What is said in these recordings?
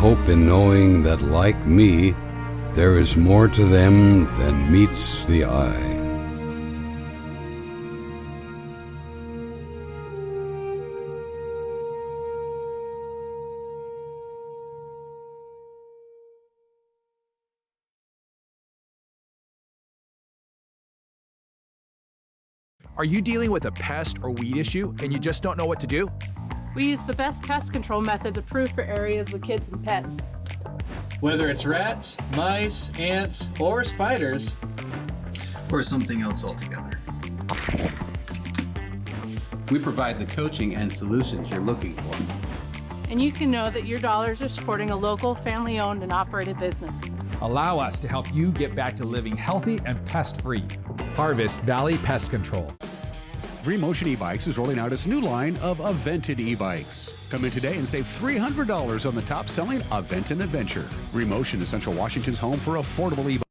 hope in knowing that, like me, there is more to them than meets the eye. Are you dealing with a pest or weed issue and you just don't know what to do? We use the best pest control methods approved for areas with kids and pets. Whether it's rats, mice, ants, or spiders, or something else altogether, we provide the coaching and solutions you're looking for. And you can know that your dollars are supporting a local, family-owned and operated business. Allow us to help you get back to living healthy and pest-free. Harvest Valley Pest Control. Remotion e-bikes is rolling out its new line of Avented e-bikes. Come in today and save $300 on the top-selling Avented Adventure. Remotion is Central Washington's home for affordable e-bikes.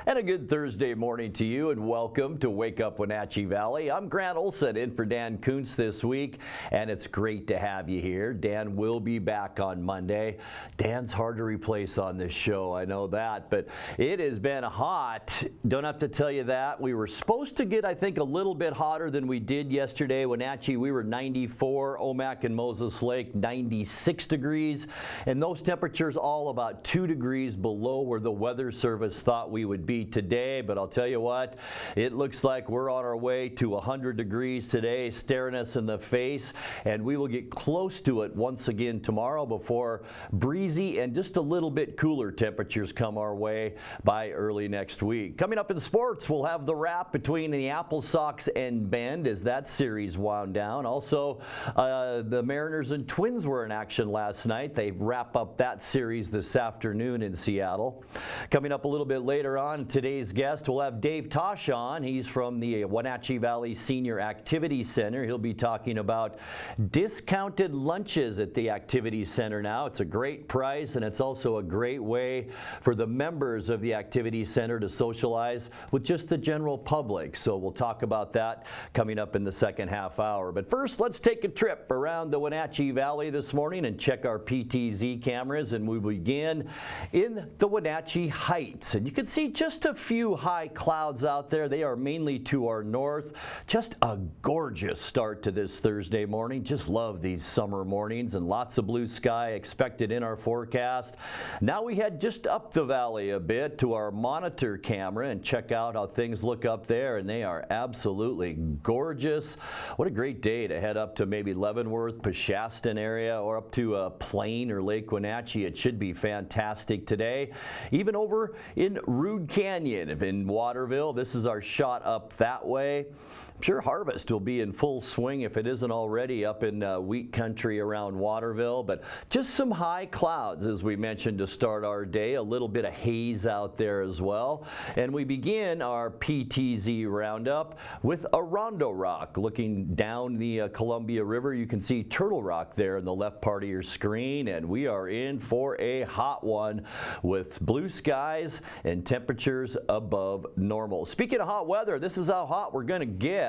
And a good Thursday morning to you, and welcome to Wake Up Wenatchee Valley. I'm Grant Olson, in for Dan Kuntz this week, and it's great to have you here. Dan will be back on Monday. Dan's hard to replace on this show, I know that, but it has been hot. Don't have to tell you that. We were supposed to get, I think, a little bit hotter than we did yesterday. Wenatchee, we were 94, Omak and Moses Lake, 96 degrees, and those temperatures all about 2 degrees below where the Weather Service thought we would be today. But I'll tell you what, it looks like we're on our way to 100 degrees today, staring us in the face, and we will get close to it once again tomorrow before breezy and just a little bit cooler temperatures come our way by early next week. Coming up in sports, we'll have the wrap between the Apple Sox and Bend as that series wound down. Also, the Mariners and Twins were in action last night. They wrap up that series this afternoon in Seattle. Coming up a little bit later on, today's guest, we'll have Dave Tosh on. He's from the Wenatchee Valley Senior Activity Center. He'll be talking about discounted lunches at the Activity Center now. It's a great price, and it's also a great way for the members of the Activity Center to socialize with just the general public. So we'll talk about that coming up in the second half hour. But first, let's take a trip around the Wenatchee Valley this morning and check our PTZ cameras, and we begin in the Wenatchee Heights. And you can see just a few high clouds out there. They are mainly to our north. Just a gorgeous start to this Thursday morning. Just love these summer mornings, and lots of blue sky expected in our forecast. Now we head just up the valley a bit to our monitor camera and check out how things look up there, and they are absolutely gorgeous. What a great day to head up to maybe Leavenworth, Peshastin area, or up to Plain or Lake Wenatchee. It should be fantastic today. Even over in Rude Canyon in Waterville, this is our shot up that way. I'm sure harvest will be in full swing if it isn't already up in wheat country around Waterville, but just some high clouds as we mentioned to start our day. A little bit of haze out there as well. And we begin our PTZ roundup with Rondo Rock. Looking down the Columbia River, you can see Turtle Rock there in the left part of your screen, and we are in for a hot one with blue skies and temperatures above normal. Speaking of hot weather, this is how hot we're going to get.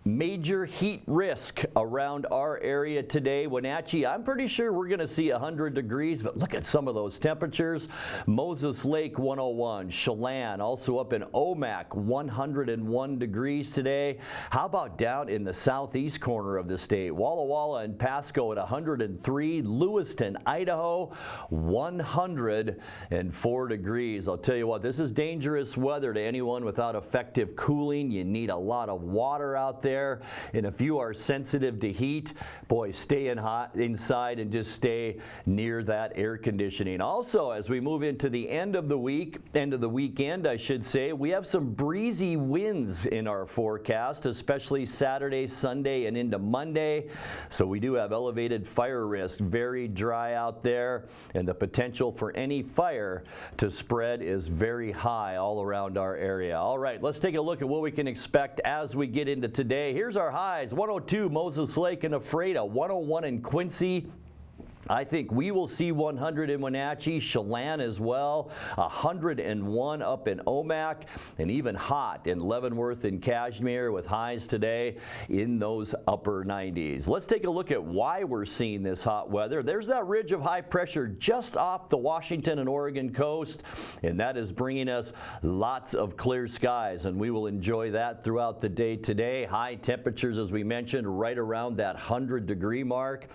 Major heat risk around our area today. Wenatchee, I'm pretty sure we're going to see 100 degrees, but look at some of those temperatures. Moses Lake 101, Chelan, also up in Omak 101 degrees today. How about down in the southeast corner of the state? Walla Walla and Pasco at 103, Lewiston, Idaho 104 degrees. I'll tell you what, this is dangerous weather to anyone without effective cooling. You need a lot of water out there. And if you are sensitive to heat, boy, stay inside and just stay near that air conditioning. Also, as we move into the end of the weekend, I should say, we have some breezy winds in our forecast, especially Saturday, Sunday, and into Monday. So we do have elevated fire risk, very dry out there, and the potential for any fire to spread is very high all around our area. All right, let's take a look at what we can expect as we get into today. today. Here's our highs: 102 Moses Lake and Ephrata, 101 in Quincy. I think we will see 100 in Wenatchee, Chelan as well, 101 up in Omak, and even hot in Leavenworth and Cashmere with highs today in those upper 90s. Let's take a look at why we're seeing this hot weather. There's that ridge of high pressure just off the Washington and Oregon coast, and that is bringing us lots of clear skies, and we will enjoy that throughout the day today. High temperatures, as we mentioned, right around that 100-degree mark.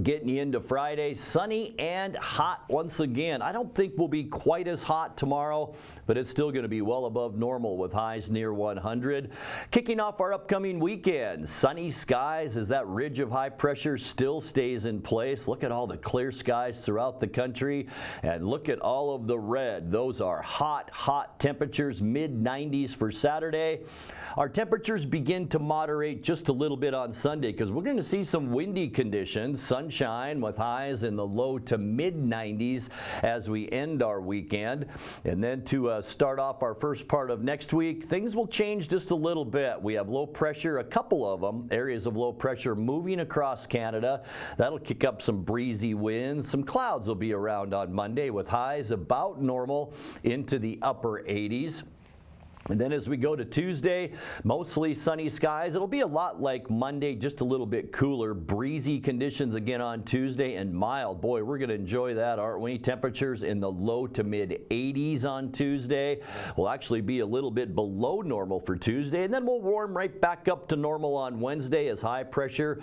Getting you into Friday, sunny and hot once again. I don't think we'll be quite as hot tomorrow, but it's still going to be well above normal with highs near 100. Kicking off our upcoming weekend, sunny skies as that ridge of high pressure still stays in place. Look at all the clear skies throughout the country, and look at all of the red. Those are hot, hot temperatures, mid-90s for Saturday. Our temperatures begin to moderate just a little bit on Sunday because we're going to see some windy conditions. Sunshine with highs in the low to mid-90s as we end our weekend. And then to start off our first part of next week, things will change just a little bit. We have low pressure, a couple of them, areas of low pressure moving across Canada. That'll kick up some breezy winds. Some clouds will be around on Monday with highs about normal into the upper 80s. And then as we go to Tuesday, mostly sunny skies. It'll be a lot like Monday, just a little bit cooler. Breezy conditions again on Tuesday and mild. Boy, we're going to enjoy that, aren't we? Temperatures in the low to mid 80s on Tuesday. We'll actually be a little bit below normal for Tuesday. And then we'll warm right back up to normal on Wednesday as high pressure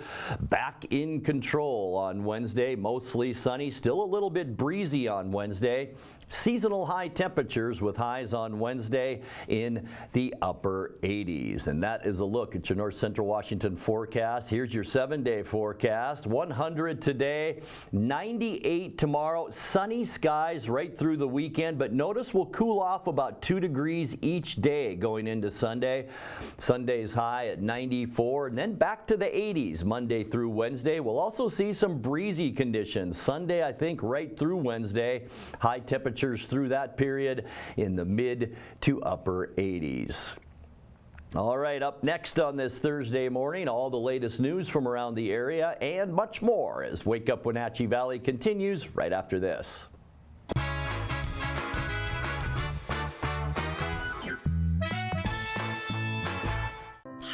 back in control on Wednesday. Mostly sunny, still a little bit breezy on Wednesday. Seasonal high temperatures with highs on Wednesday in the upper 80s. And that is a look at your north central Washington forecast. Here's your 7-day forecast. 100 today, 98 tomorrow. Sunny skies right through the weekend, but notice we'll cool off about 2 degrees each day going into Sunday. Sunday's high at 94, and then back to the 80s Monday through Wednesday. We'll also see some breezy conditions. Sunday, I think, right through Wednesday. High temperatures through that period in the mid to upper 80s. All right, up next on this Thursday morning, all the latest news from around the area and much more as Wake Up Wenatchee Valley continues right after this.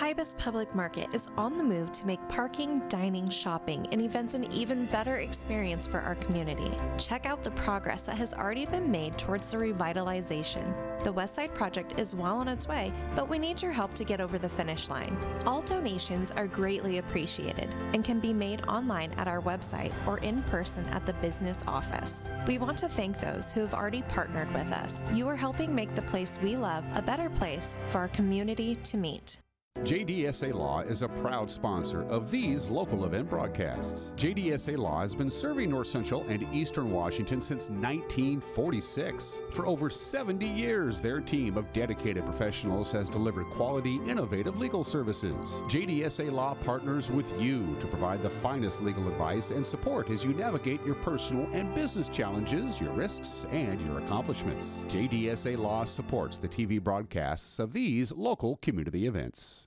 Ibis Public Market is on the move to make parking, dining, shopping, and events an even better experience for our community. Check out the progress that has already been made towards the revitalization. The West Side project is well on its way, but we need your help to get over the finish line. All donations are greatly appreciated and can be made online at our website or in person at the business office. We want to thank those who have already partnered with us. You are helping make the place we love a better place for our community to meet. JDSA Law is a proud sponsor of these local event broadcasts. JDSA Law has been serving North Central and Eastern Washington since 1946. For over 70 years, their team of dedicated professionals has delivered quality, innovative legal services. JDSA Law partners with you to provide the finest legal advice and support as you navigate your personal and business challenges, your risks, and your accomplishments. JDSA Law supports the TV broadcasts of these local community events.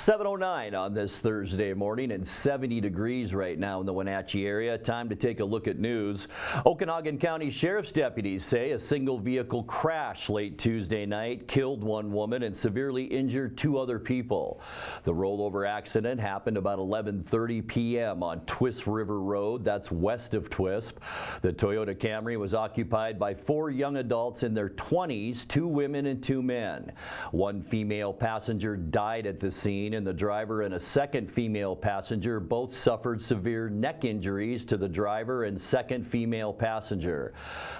7:09 on this Thursday morning and 70 degrees right now in the Wenatchee area. Time to take a look at news. Okanagan County Sheriff's deputies say a single vehicle crash late Tuesday night killed one woman and severely injured two other people. The rollover accident happened about 11:30 p.m. on Twisp River Road, that's west of Twisp. The Toyota Camry was occupied by 4 young adults in their 20s, 2 women and 2 men. One female passenger died at the scene, and the driver and a second female passenger both suffered severe neck injuries to the driver and second female passenger.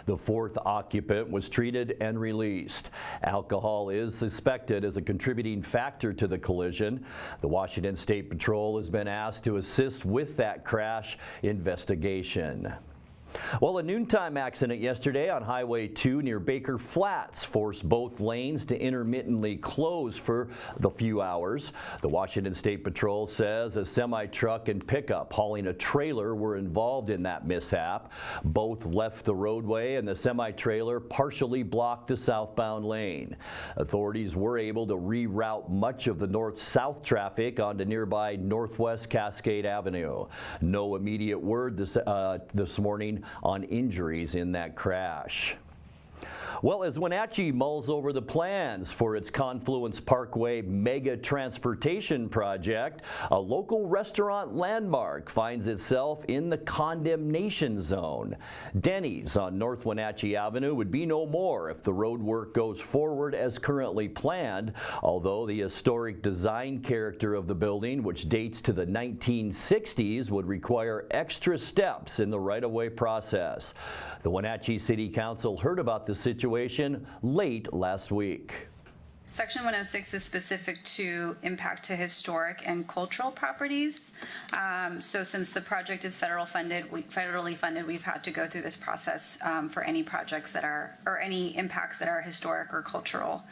The 4th occupant was treated and released. Alcohol is suspected as a contributing factor to the collision. The Washington State Patrol has been asked to assist with that crash investigation. Well, a noontime accident yesterday on Highway 2 near Baker Flats forced both lanes to intermittently close for the few hours. The Washington State Patrol says a semi-truck and pickup hauling a trailer were involved in that mishap. Both left the roadway and the semi-trailer partially blocked the southbound lane. Authorities were able to reroute much of the north-south traffic onto nearby Northwest Cascade Avenue. No immediate word this morning on injuries in that crash. Well, as Wenatchee mulls over the plans for its Confluence Parkway mega transportation project, a local restaurant landmark finds itself in the condemnation zone. Denny's on North Wenatchee Avenue would be no more if the road work goes forward as currently planned, although the historic design character of the building, which dates to the 1960s, would require extra steps in the right-of-way process. The Wenatchee City Council heard about the situation late last week. Section 106 is specific to impact to historic and cultural properties. So since the project is federally funded, we've had to go through this process for any projects that are, or any impacts that are historic or cultural.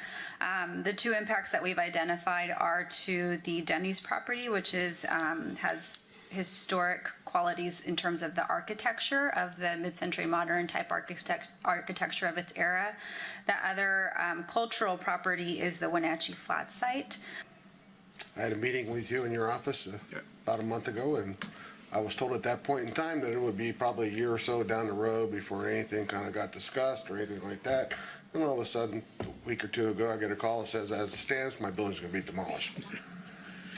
The 2 impacts that we've identified are to the Denny's property, which is has historic qualities in terms of the architecture of the mid-century modern type architecture of its era. The other cultural property is the Wenatchee Flat site. I had a meeting with you in your office about a month ago, and I was told at that point in time that it would be probably a year or so down the road before anything kind of got discussed or anything like that. And all of a sudden, a week or 2 ago, I get a call that says, as it stands, my building's going to be demolished.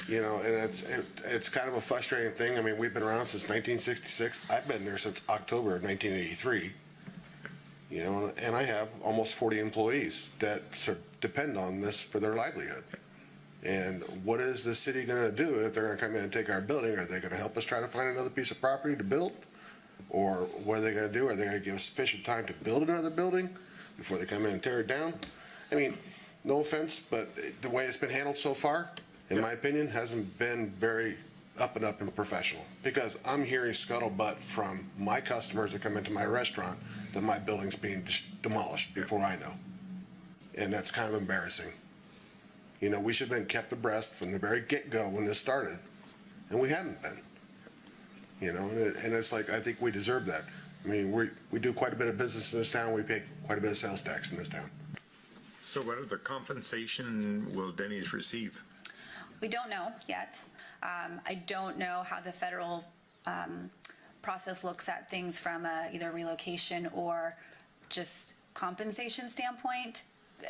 You know, and it's kind of a frustrating thing. I mean, we've been around since 1966. I've been there since October of 1983. You know, and I have almost 40 employees that depend on this for their livelihood. And what is the city going to do if they're going to come in and take our building? Are they going to help us try to find another piece of property to build? Or what are they going to do? Are they going to give us sufficient time to build another building before they come in and tear it down? I mean, no offense, but the way it's been handled so far, in my opinion, hasn't been very up and professional, because I'm hearing scuttlebutt from my customers that come into my restaurant that my building's being demolished before I know. And that's kind of embarrassing. You know, we should have been kept abreast from the very get-go when this started, and we haven't been. You know, and it's like, I think we deserve that. I mean, we do quite a bit of business in this town. We pay quite a bit of sales tax in this town. So what other compensation will Denny's receive? We don't know yet. I don't know how the federal process looks at things from either relocation or just compensation standpoint.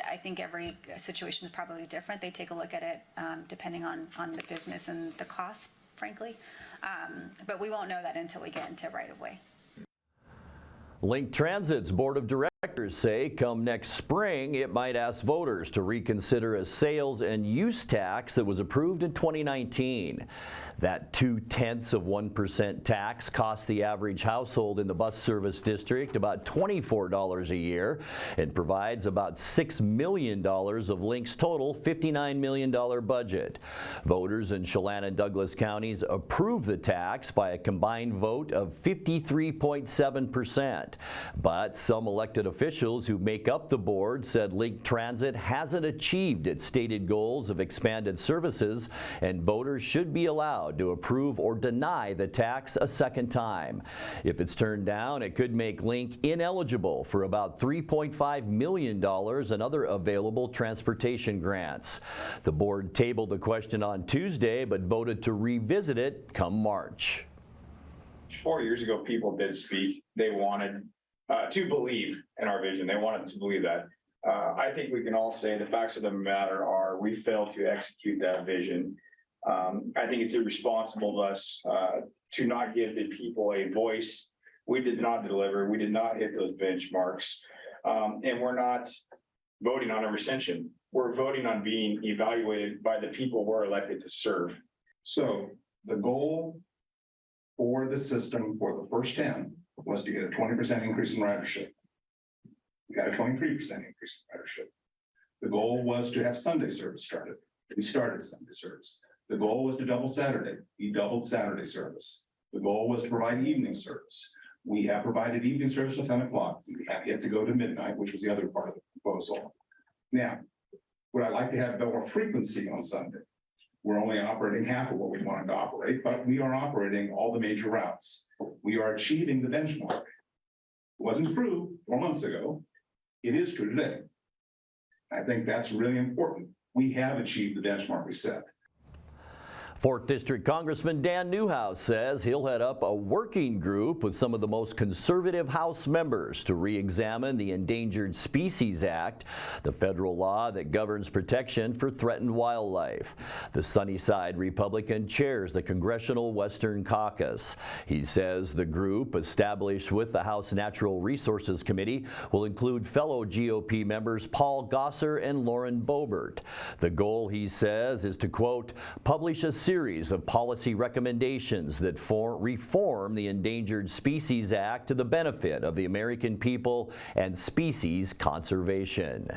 I think every situation is probably different. They take a look at it depending on the business and the cost, frankly. But we won't know that until we get into right of way. Link Transit's board of directors say come next spring it might ask voters to reconsider a sales and use tax that was approved in 2019. That 0.2% tax costs the average household in the bus service district about $24 a year and provides about $6 million of Link's total $59 million budget. Voters in Chelan and Douglas counties approved the tax by a combined vote of 53.7%. But some elected officials who make up the board said Link Transit hasn't achieved its stated goals of expanded services, and voters should be allowed to approve or deny the tax a second time. If it's turned down, it could make Link ineligible for about $3.5 million and other available transportation grants. The board tabled the question on Tuesday, but voted to revisit it come March. 4 years ago, people did speak. They wanted to believe in our vision. They wanted to believe that. I think we can all say the facts of the matter are we failed to execute that vision. I think it's irresponsible of us to not give the people a voice. We did not deliver. We did not hit those benchmarks. And we're not voting on a rescission. We're voting on being evaluated by the people we're elected to serve. So the goal for the system for the first 10 was to get a 20% increase in ridership. We got a 23% increase in ridership. The goal was to have Sunday service started. We started Sunday service. The goal was to double Saturday. We doubled Saturday service. The goal was to provide evening service. We have provided evening service at 10 o'clock. We have yet to go to midnight, which was the other part of the proposal. Now, would I like to have more frequency on Sunday? We're only operating half of what we wanted to operate, but we are operating all the major routes. We are achieving the benchmark. It wasn't true 4 months ago. It is true today. I think that's really important. We have achieved the benchmark we set. 4th District Congressman Dan Newhouse says he'll head up a working group with some of the most conservative House members to re-examine the Endangered Species Act, the federal law that governs protection for threatened wildlife. The Sunnyside Republican chairs the Congressional Western Caucus. He says the group, established with the House Natural Resources Committee, will include fellow GOP members Paul Gosar and Lauren Boebert. The goal, he says, is to, quote, publish a series of policy recommendations that reform the Endangered Species Act to the benefit of the American people and species conservation.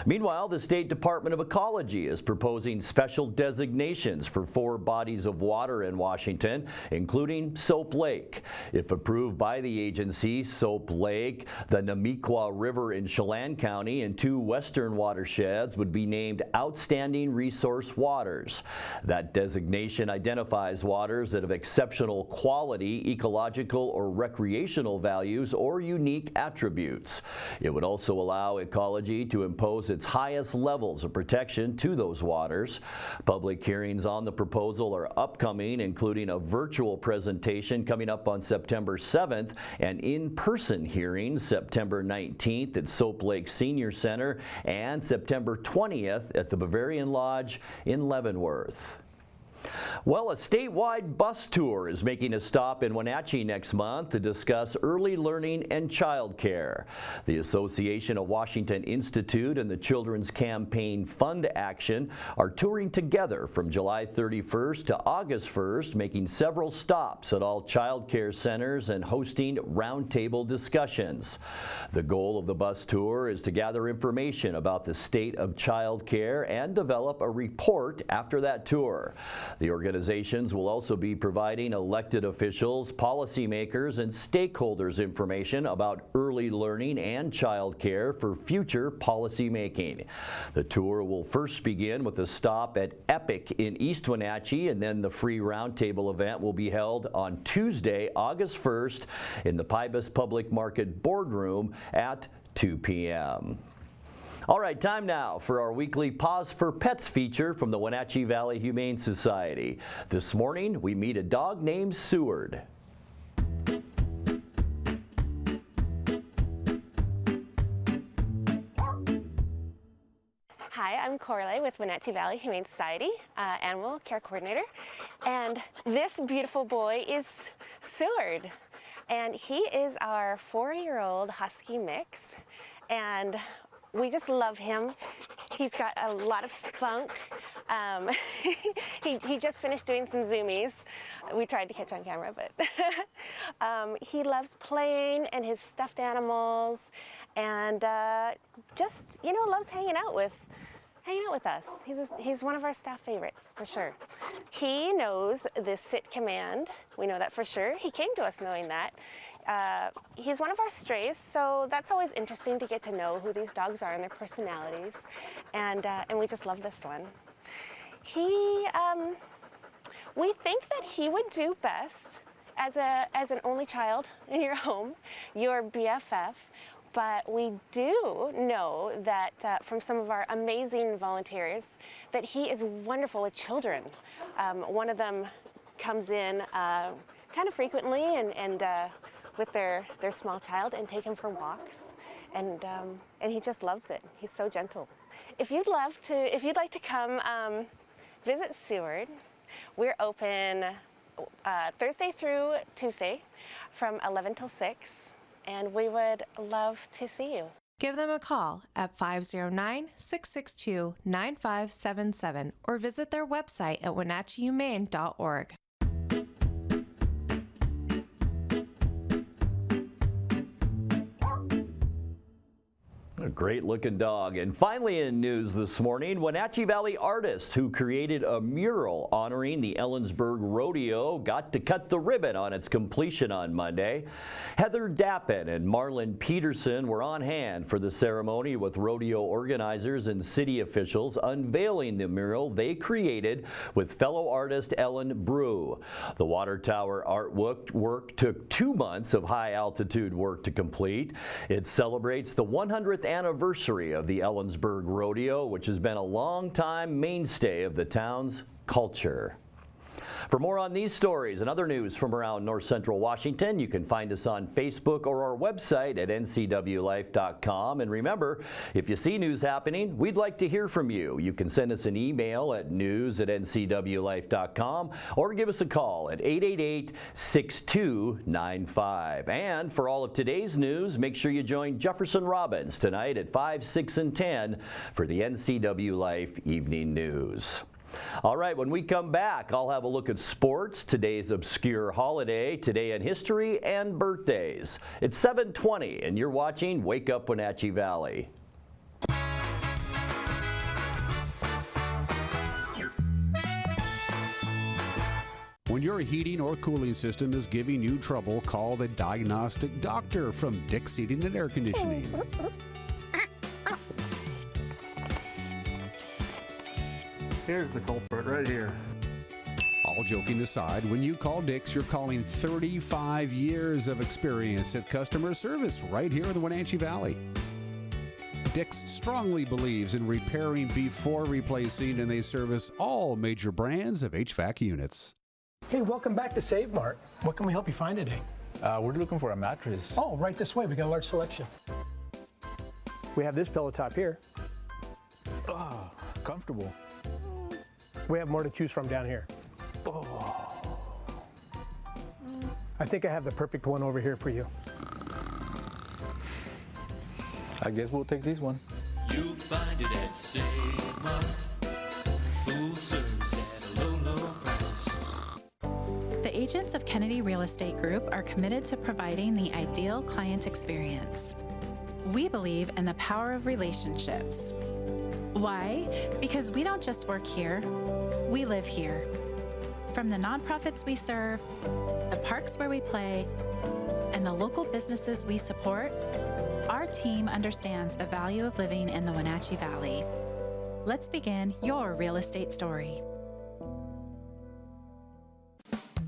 Meanwhile, the State Department of Ecology is proposing special designations for 4 bodies of water in Washington, including Soap Lake. If approved by the agency, Soap Lake, the Nemiqua River in Chelan County, and 2 western watersheds would be named Outstanding Resource Waters. That designation identifies waters that have exceptional quality, ecological, or recreational values or unique attributes. It would also allow Ecology to impose its highest levels of protection to those waters. Public hearings on the proposal are upcoming, including a virtual presentation coming up on September 7th and in-person hearings September 19th at Soap Lake Senior Center and September 20th at the Bavarian Lodge in Leavenworth. Well, a statewide bus tour is making a stop in Wenatchee next month to discuss early learning and childcare. The Association of Washington Institute and the Children's Campaign Fund Action are touring together from July 31st to August 1st, making several stops at all childcare centers and hosting roundtable discussions. The goal of the bus tour is to gather information about the state of childcare and develop a report after that tour. The organizations will also be providing elected officials, policymakers, and stakeholders information about early learning and child care for future policy making. The tour will first begin with a stop at Epic in East Wenatchee, and then the free roundtable event will be held on Tuesday, August 1st in the Pybus Public Market Boardroom at 2 p.m. All right, time now for our weekly Pause for Pets feature from the Wenatchee Valley Humane Society. This morning, we meet a dog named Seward. Hi, I'm Corley with Wenatchee Valley Humane Society, Animal Care Coordinator, and this beautiful boy is Seward, and he is our 4-year-old Husky mix, and we just love him. He's got a lot of spunk. He just finished doing some zoomies. We tried to catch on camera, but he loves playing and his stuffed animals, and just, you know, loves hanging out with hanging out with us. He's one of our staff favorites, for sure. He knows the sit command. We know that for sure. He came to us knowing that. He's one of our strays, so that's always interesting to get to know who these dogs are and their personalities. And we just love this one. We think that he would do best as an only child in your home, your BFF. But we do know that from some of our amazing volunteers that he is wonderful with children. One of them comes in kind of frequently and with their small child and take him for walks, and he just loves it. He's so gentle. If you'd like to come visit Seward, we're open Thursday through Tuesday from 11 till 6. And we would love to see you. Give them a call at 509-662-9577 or visit their website at wenatcheehumane.org. A great looking dog. And finally in news this morning, Wenatchee Valley artists who created a mural honoring the Ellensburg Rodeo got to cut the ribbon on its completion on Monday. Heather Dappin and Marlon Peterson were on hand for the ceremony with rodeo organizers and city officials unveiling the mural they created with fellow artist Ellen Brew. The water tower artwork took 2 months of high altitude work to complete. It celebrates the 100th anniversary of the Ellensburg Rodeo, which has been a long-time mainstay of the town's culture. For more on these stories and other news from around North Central Washington, you can find us on Facebook or our website at ncwlife.com. And remember, if you see news happening, we'd like to hear from you. You can send us an email at news@ncwlife.com or give us a call at 888-6295. And for all of today's news, make sure you join Jefferson Robbins tonight at 5, 6, and 10 for the NCW Life Evening News. All right, when we come back, I'll have a look at sports, today's obscure holiday, today in history, and birthdays. It's 7:20, and you're watching Wake Up Wenatchee Valley. When your heating or cooling system is giving you trouble, call the diagnostic doctor from Dick's Heating and Air Conditioning. Here's the culprit right here. All joking aside, when you call Dick's, you're calling 35 years of experience at customer service right here in the Wenatchee Valley. Dick's strongly believes in repairing before replacing, and they service all major brands of HVAC units. Hey, welcome back to Save Mart. What can we help you find today? We're looking for a mattress. Oh, right this way. We got a large selection. We have this pillow top here. Oh, comfortable. We have more to choose from down here. Oh. I think I have the perfect one over here for you. I guess we'll take this one. You'll find it at Save Mart. Full service at a low, low price. The agents of Kennedy Real Estate Group are committed to providing the ideal client experience. We believe in the power of relationships. Why? Because we don't just work here, we live here. From the nonprofits we serve, the parks where we play, and the local businesses we support, our team understands the value of living in the Wenatchee Valley. Let's begin your real estate story.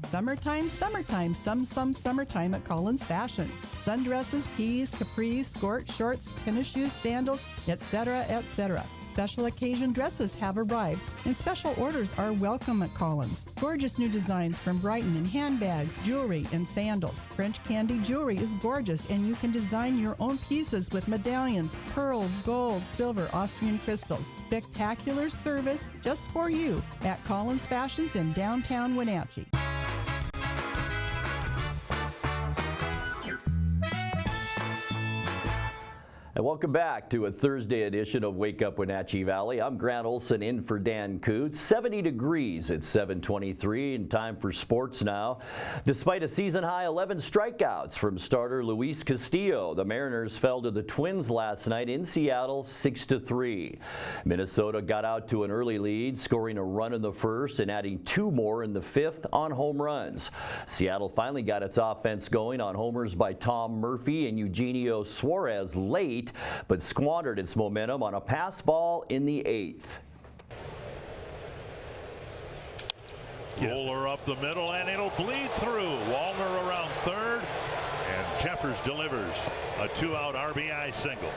Summertime, summertime, some summertime at Collins Fashions. Sundresses, tees, capris, skirts, shorts, tennis shoes, sandals, etc., etc. Special occasion dresses have arrived, and special orders are welcome at Collins. Gorgeous new designs from Brighton in handbags, jewelry, and sandals. French candy jewelry is gorgeous, and you can design your own pieces with medallions, pearls, gold, silver, Austrian crystals. Spectacular service just for you at Collins Fashions in downtown Wenatchee. And welcome back to a Thursday edition of Wake Up Wenatchee Valley. I'm Grant Olson in for Dan Coots. 70 degrees at 7:23 and time for sports now. Despite a season-high 11 strikeouts from starter Luis Castillo, the Mariners fell to the Twins last night in Seattle 6-3. Minnesota got out to an early lead, scoring a run in the first and adding 2 more in the 5th on home runs. Seattle finally got its offense going on homers by Tom Murphy and Eugenio Suarez late, but squandered its momentum on a pass ball in the 8th. Roller up the middle, and it'll bleed through. Wallner around third, and Jeffers delivers a 2-out RBI single.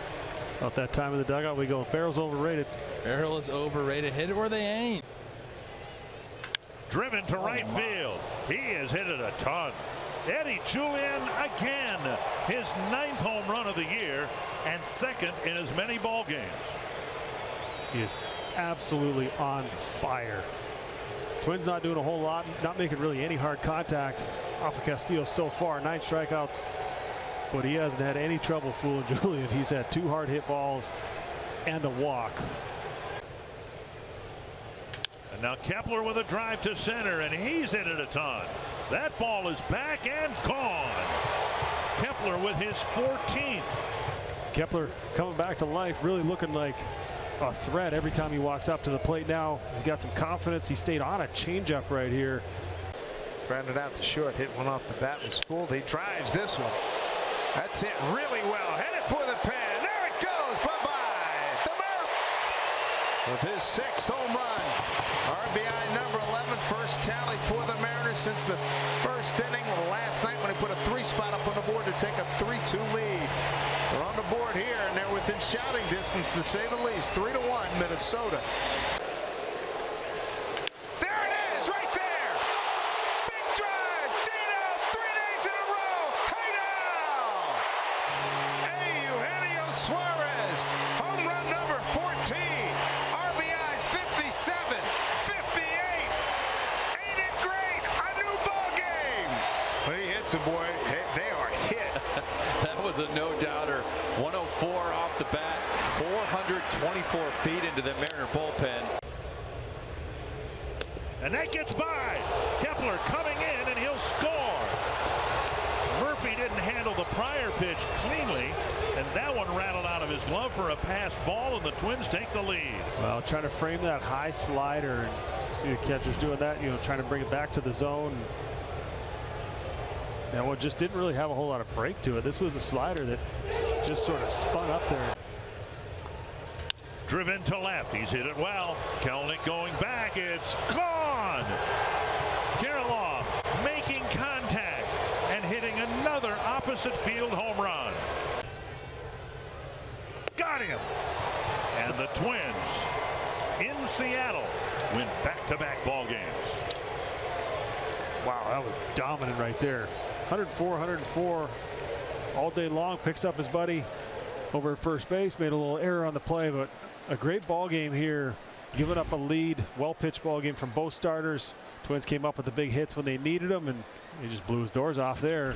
About that time in the dugout we go. Barrel's overrated. Barrel is overrated. Hit it where they ain't. Driven to right field. He has hit it a ton. Eddie Jully again, his 9th home run of the year and 2nd in as many ball games. He is absolutely on fire. Twins not doing a whole lot, not making really any hard contact off of Castillo so far. 9 strikeouts, but he hasn't had any trouble fooling Julian. He's had 2 hard hit balls and a walk. And now Kepler with a drive to center, and he's hit it a ton. That ball is back and gone. Kepler with his 14th. Kepler coming back to life, really looking like a threat every time he walks up to the plate now. He's got some confidence. He stayed on a changeup right here. Grounded out to short, hit one off the bat, was fooled. He drives this one. That's hit really well. Headed for the pen. There it goes. Bye-bye. The Murph with his 6th home run. RBI number 11, first tally for the Mariners since the first inning last night when he put a 3-spot up on the board to take a 3-2 lead. They're on the board here, and they're within shouting distance, to say the least. 3-1 Minnesota. There it is, right there. Big drive. Dino, 3 days in a row. Hey now. Eugenio Suarez, home run number 14. RBIs 57, 58. Ain't it great? A new ball game. When he hits a boy, they are hit. That was a no-doubter. 104 off the bat, 424 feet into the Mariner bullpen. And that gets by. Kepler coming in, and he'll score. Murphy didn't handle the prior pitch cleanly, and that one rattled out of his glove for a passed ball, and the Twins take the lead. Well, trying to frame that high slider, and see the catcher's doing that, trying to bring it back to the zone. That one just didn't really have a whole lot of break to it. This was a slider that just sort of spun up there. Driven to left. He's hit it well. Kelnick going back. It's gone. Kirilloff making contact and hitting another opposite field home run. Got him. And the Twins in Seattle win back-to-back ball games. Wow, that was dominant right there. 104 all day long. Picks up his buddy over at first base. Made a little error on the play, but a great ball game here. Giving up a lead. Well-pitched ball game from both starters. Twins came up with the big hits when they needed them, and he just blew his doors off there.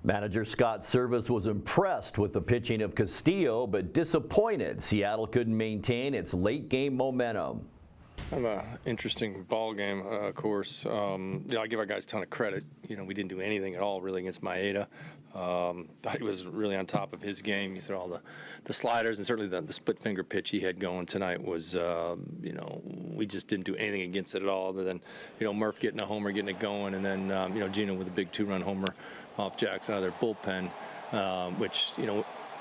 Manager Scott Service was impressed with the pitching of Castillo, but disappointed Seattle couldn't maintain its late-game momentum. Kind of an interesting ball game, of course. I give our guys a ton of credit. We didn't do anything at all really against Maeda. Thought he was really on top of his game. You threw all the sliders, and certainly the split finger pitch he had going tonight was, we just didn't do anything against it at all, other than, Murph getting a homer, getting it going, and then, Gino with a big 2-run homer off Jackson out of their bullpen, which,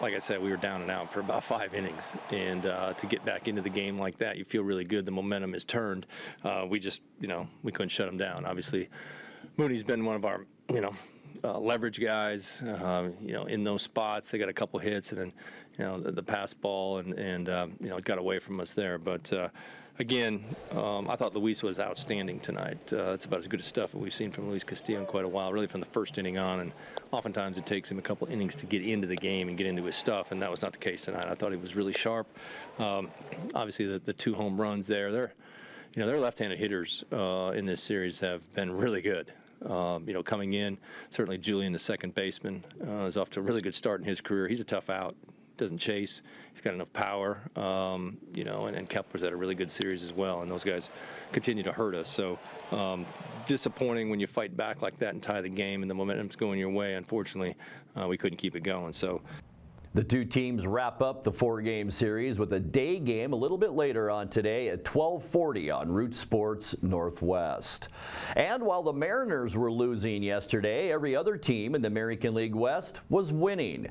like I said, we were down and out for about 5 innings, and to get back into the game like that, you feel really good. The momentum is turned. We just, we couldn't shut them down. Obviously, Mooney's been one of our, leverage guys, in those spots. They got a couple hits, and then, the pass ball, and it got away from us there. But again, I thought Luis was outstanding tonight. It's about as good a stuff that we've seen from Luis Castillo in quite a while, really from the first inning on. And oftentimes it takes him a couple innings to get into the game and get into his stuff, and that was not the case tonight. I thought he was really sharp. Obviously, the 2 home runs there, their left-handed hitters in this series have been really good. Coming in, certainly Jully, the second baseman, is off to a really good start in his career. He's a tough out. doesn't chase. He's got enough power, you know, and Kepler's had a really good series as well, and those guys continue to hurt us. So disappointing when you fight back like that and tie the game and the momentum's going your way. Unfortunately, we couldn't keep it going. So. The two teams wrap up the 4-game series with a day game a little bit later on today at 12:40 on Root Sports Northwest. And while the Mariners were losing yesterday, every other team in the American League West was winning.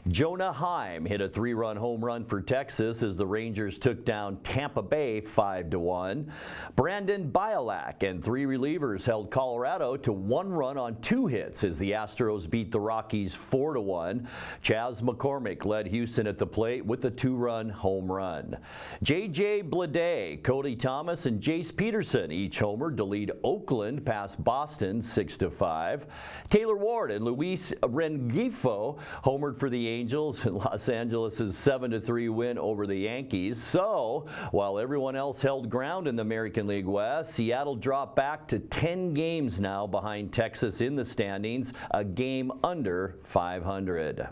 Jonah Heim hit a 3-run home run for Texas as the Rangers took down Tampa Bay 5-1. Brandon Bielak and 3 relievers held Colorado to 1 run on 2 hits as the Astros beat the Rockies 4-1. Chas McCormick led Houston at the plate with a 2-run home run. J.J. Bleday, Cody Thomas, and Jace Peterson each homered to lead Oakland past Boston 6-5. Taylor Ward and Luis Rengifo homered for the Angels in Los Angeles' 7-3 win over the Yankees. So, while everyone else held ground in the American League West, Seattle dropped back to 10 games now behind Texas in the standings, a game under 500.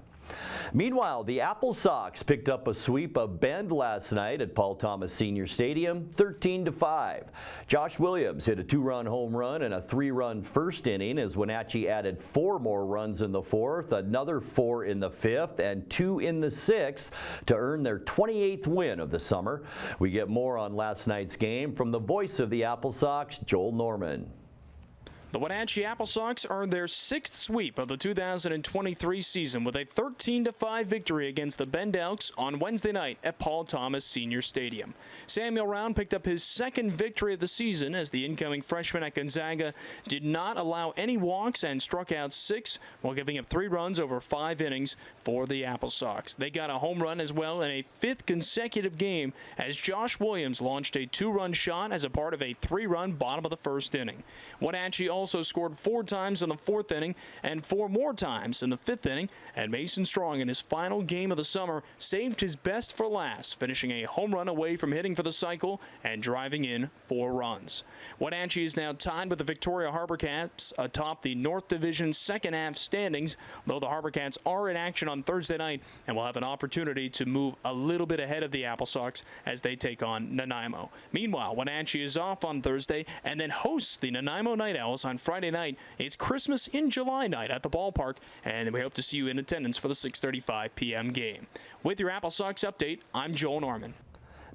Meanwhile, the Apple Sox picked up a sweep of Bend last night at Paul Thomas Senior Stadium, 13-5. Josh Williams hit a 2-run home run and a 3-run first inning as Wenatchee added 4 more runs in the 4th, another 4 in the 5th, and 2 in the 6th to earn their 28th win of the summer. We get more on last night's game from the voice of the Apple Sox, Joel Norman. The Wenatchee Apple Sox earned their 6th sweep of the 2023 season with a 13-5 victory against the Bend Elks on Wednesday night at Paul Thomas Senior Stadium. Samuel Round picked up his 2nd victory of the season as the incoming freshman at Gonzaga did not allow any walks and struck out 6 while giving up 3 runs over 5 innings for the Apple Sox. They got a home run as well in a 5th consecutive game as Josh Williams launched a 2-run shot as a part of a 3-run bottom of the 1st inning. Wenatchee also scored 4 times in the 4th inning and 4 more times in the 5th inning, and Mason Strong in his final game of the summer saved his best for last, finishing a home run away from hitting for the cycle and driving in 4 runs. Wenatchee is now tied with the Victoria Harbor Cats atop the North Division second half standings, though the Harbor Cats are in action on Thursday night and will have an opportunity to move a little bit ahead of the Apple Sox as they take on Nanaimo. Meanwhile, Wenatchee is off on Thursday and then hosts the Nanaimo Night Owls on Friday night. It's Christmas in July night at the ballpark, and we hope to see you in attendance for the 6:35 p.m. game. With your Apple Sox update, I'm Joel Norman.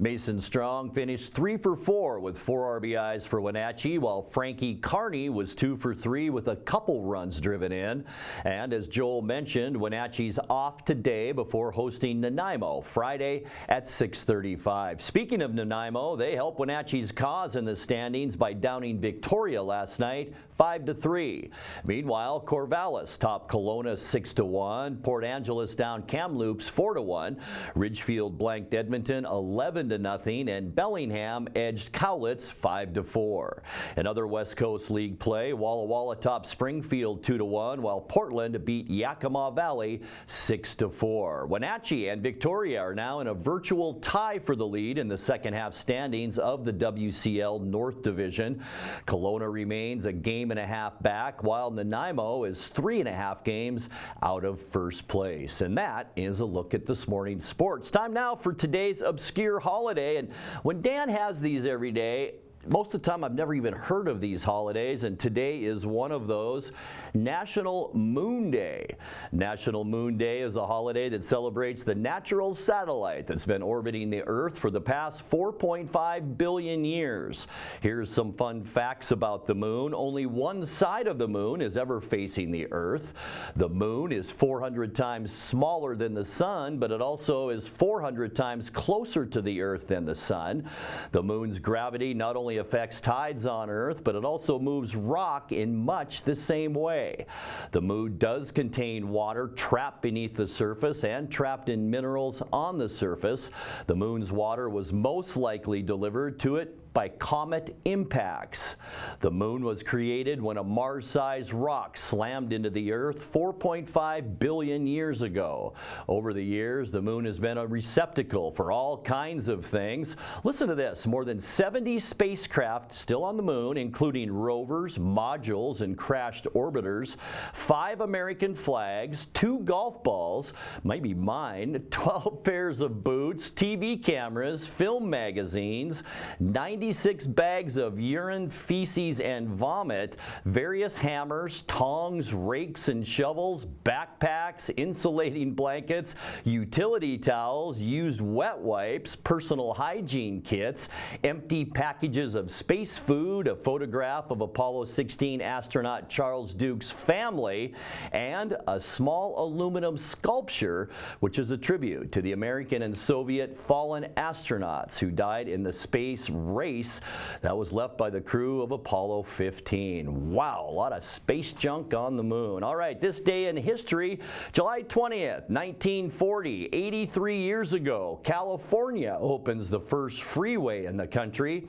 Mason Strong finished 3 for 4 with 4 RBIs for Wenatchee, while Frankie Carney was 2 for 3 with a couple runs driven in. And as Joel mentioned, Wenatchee's off today before hosting Nanaimo Friday at 6:35. Speaking of Nanaimo, they helped Wenatchee's cause in the standings by downing Victoria last night 5-3. Meanwhile, Corvallis topped Kelowna 6-1. Port Angeles down Kamloops 4-1. Ridgefield blanked Edmonton 11-0, and Bellingham edged Cowlitz 5-4. In other West Coast League play, Walla Walla topped Springfield 2-1, while Portland beat Yakima Valley 6-4. Wenatchee and Victoria are now in a virtual tie for the lead in the second half standings of the WCL North Division. Kelowna remains a game and a half back, while Nanaimo is 3.5 games out of first place. And that is a look at this morning's sports. Time now for today's obscure holiday. And when Dan has these every day, most of the time I've never even heard of these holidays, and today is one of those. National Moon Day. National Moon Day is a holiday that celebrates the natural satellite that's been orbiting the Earth for the past 4.5 billion years. Here's some fun facts about the moon. Only one side of the moon is ever facing the Earth. The moon is 400 times smaller than the sun, but it also is 400 times closer to the Earth than the sun. The moon's gravity not only affects tides on Earth, but it also moves rock in much the same way. The moon does contain water trapped beneath the surface and trapped in minerals on the surface. The moon's water was most likely delivered to it by comet impacts. The moon was created when a Mars-sized rock slammed into the Earth 4.5 billion years ago. Over the years, the moon has been a receptacle for all kinds of things. Listen to this, more than 70 spacecraft still on the moon, including rovers, modules, and crashed orbiters, 5 American flags, 2 golf balls, maybe mine, 12 pairs of boots, TV cameras, film magazines, 96 bags of urine, feces, and vomit, various hammers, tongs, rakes, and shovels, backpacks, insulating blankets, utility towels, used wet wipes, personal hygiene kits, empty packages of space food, a photograph of Apollo 16 astronaut Charles Duke's family, and a small aluminum sculpture which is a tribute to the American and Soviet fallen astronauts who died in the space race that was left by the crew of Apollo 15. Wow, a lot of space junk on the moon. All right, this day in history, July 20th, 1940, 83 years ago, California opens the first freeway in the country,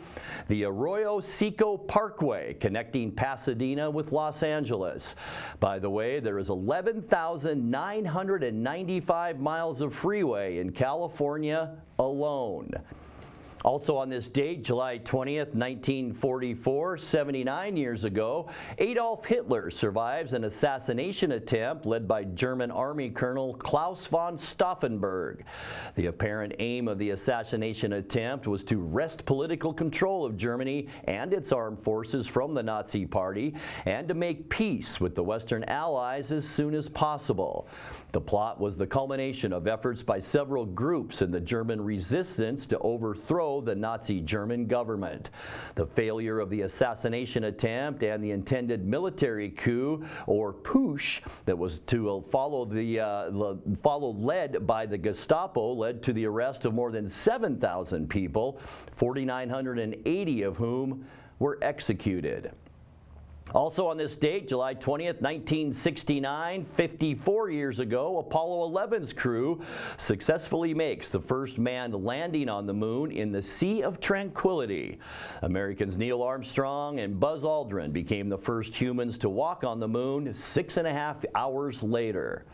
the Arroyo Seco Parkway, connecting Pasadena with Los Angeles. By the way, there is 11,995 miles of freeway in California alone. Also on this date, July 20th, 1944, 79 years ago, Adolf Hitler survives an assassination attempt led by German Army Colonel Klaus von Stauffenberg. The apparent aim of the assassination attempt was to wrest political control of Germany and its armed forces from the Nazi Party and to make peace with the Western Allies as soon as possible. The plot was the culmination of efforts by several groups in the German resistance to overthrow the Nazi German government. The failure of the assassination attempt and the intended military coup, or putsch, that was to follow led by the Gestapo, led to the arrest of more than 7,000 people, 4,980 of whom were executed. Also on this date, July 20th, 1969, 54 years ago, Apollo 11's crew successfully makes the first manned landing on the moon in the Sea of Tranquility. Americans Neil Armstrong and Buzz Aldrin became the first humans to walk on the moon 6.5 hours later.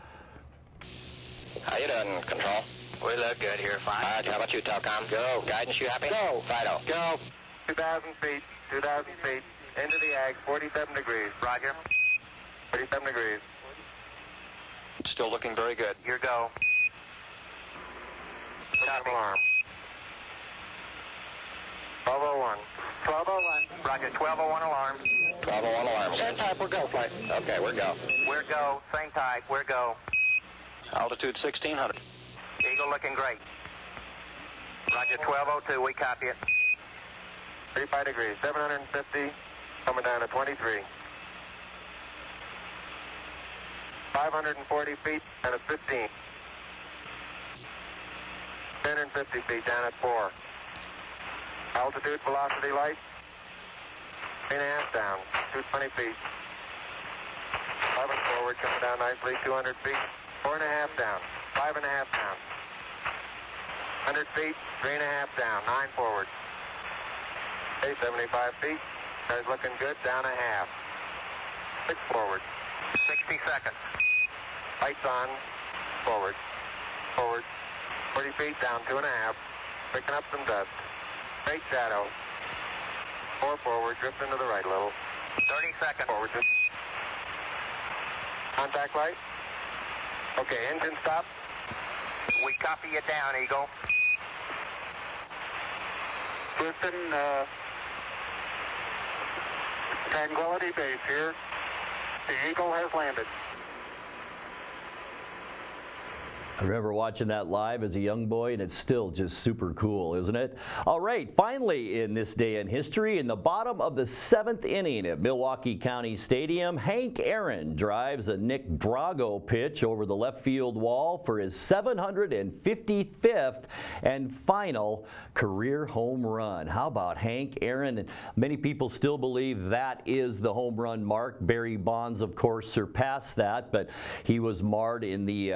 How you doing, Control? We look good here, fine. All right, how about you, Telcom? Go. Guidance, you happy? Go. Fido. Go. 2,000 feet, 2,000 feet. Into the ag, 47 degrees. Roger. 47 degrees. Still looking very good. Your go. Top alarm. 1201. 1201. Roger, 1201 alarm. 1201 alarm. Same type, we're go, flight. Okay, we're go. We're go. Same type, we're go. Altitude 1600. Eagle looking great. Roger, 1202, we copy it. 35 degrees, 750. Coming down to 23. 540 feet and at 15. 350 feet down at 4. Altitude, velocity, light. 3.5 down, 220 feet. 11 forward, coming down nicely, 200 feet. 4.5 down, 5.5 down. 100 feet, 3.5 down, 9 forward. 75 feet. Car's looking good, down a half. 6 forward. 60 seconds. Lights on. Forward. Forward. 40 feet, down 2.5. Picking up some dust. Straight shadow. 4 forward, drift into the right a little. 30 seconds. Forward. Contact light. Okay, engine stop. We copy you down, Eagle. Houston, Tranquility Base here. The Eagle has landed. I remember watching that live as a young boy, and it's still just super cool, isn't it? All right, finally in this day in history, in the bottom of the 7th inning at Milwaukee County Stadium, Hank Aaron drives a Nick Brago pitch over the left field wall for his 755th and final career home run. How about Hank Aaron? And many people still believe that is the home run mark. Barry Bonds, of course, surpassed that, but he was marred in the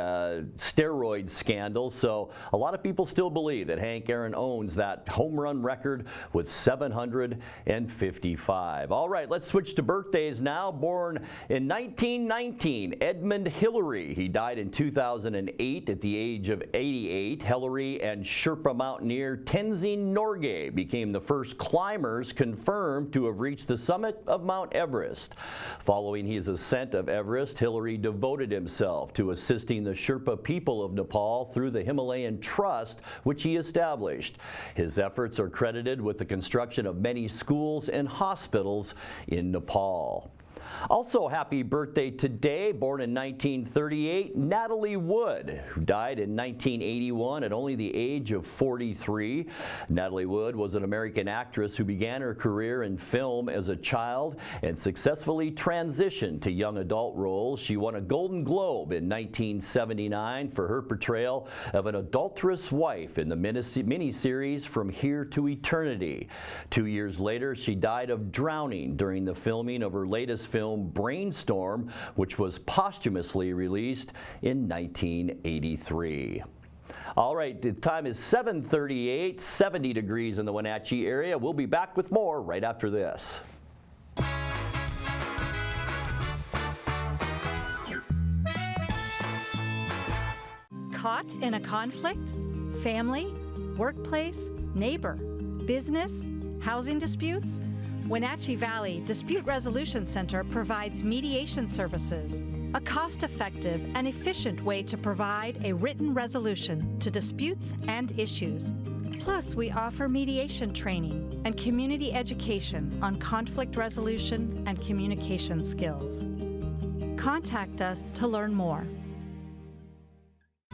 steroid steroid scandal, so a lot of people still believe that Hank Aaron owns that home run record with 755. All right, let's switch to birthdays now. Born in 1919, Edmund Hillary. He died in 2008 at the age of 88. Hillary and Sherpa mountaineer Tenzing Norgay became the first climbers confirmed to have reached the summit of Mount Everest. Following his ascent of Everest, Hillary devoted himself to assisting the Sherpa people of Nepal through the Himalayan Trust, which he established. His efforts are credited with the construction of many schools and hospitals in Nepal. Also, happy birthday today, born in 1938, Natalie Wood, who died in 1981 at only the age of 43. Natalie Wood was an American actress who began her career in film as a child and successfully transitioned to young adult roles. She won a Golden Globe in 1979 for her portrayal of an adulterous wife in the miniseries From Here to Eternity. 2 years later, she died of drowning during the filming of her latest film, Brainstorm, which was posthumously released in 1983. All right, the time is 7:38, 70 degrees in the Wenatchee area. We'll be back with more right after this. Caught in a conflict? Family, workplace, neighbor, business, housing disputes? Wenatchee Valley Dispute Resolution Center provides mediation services, a cost-effective and efficient way to provide a written resolution to disputes and issues. Plus, we offer mediation training and community education on conflict resolution and communication skills. Contact us to learn more.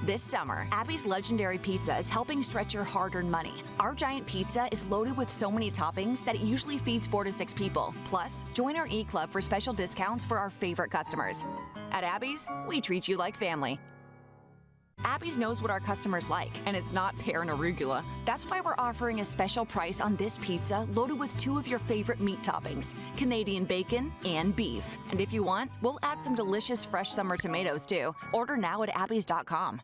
This summer, Abby's Legendary Pizza is helping stretch your hard-earned money. Our giant pizza is loaded with so many toppings that it usually feeds 4 to 6 people. Plus, join our e-club for special discounts for our favorite customers. At Abby's, we treat you like family. Abby's knows what our customers like, and it's not pear and arugula. That's why we're offering a special price on this pizza loaded with 2 of your favorite meat toppings, Canadian bacon and beef. And if you want, we'll add some delicious fresh summer tomatoes too. Order now at abbys.com.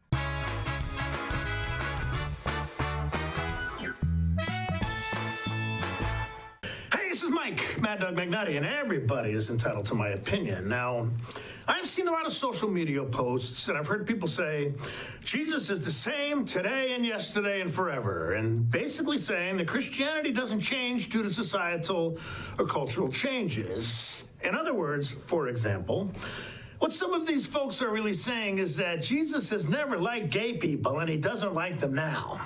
This is Mike, Mad Dog McNutty, and everybody is entitled to my opinion. Now, I've seen a lot of social media posts, and I've heard people say, Jesus is the same today and yesterday and forever, and basically saying that Christianity doesn't change due to societal or cultural changes. In other words, for example, what some of these folks are really saying is that Jesus has never liked gay people, and he doesn't like them now.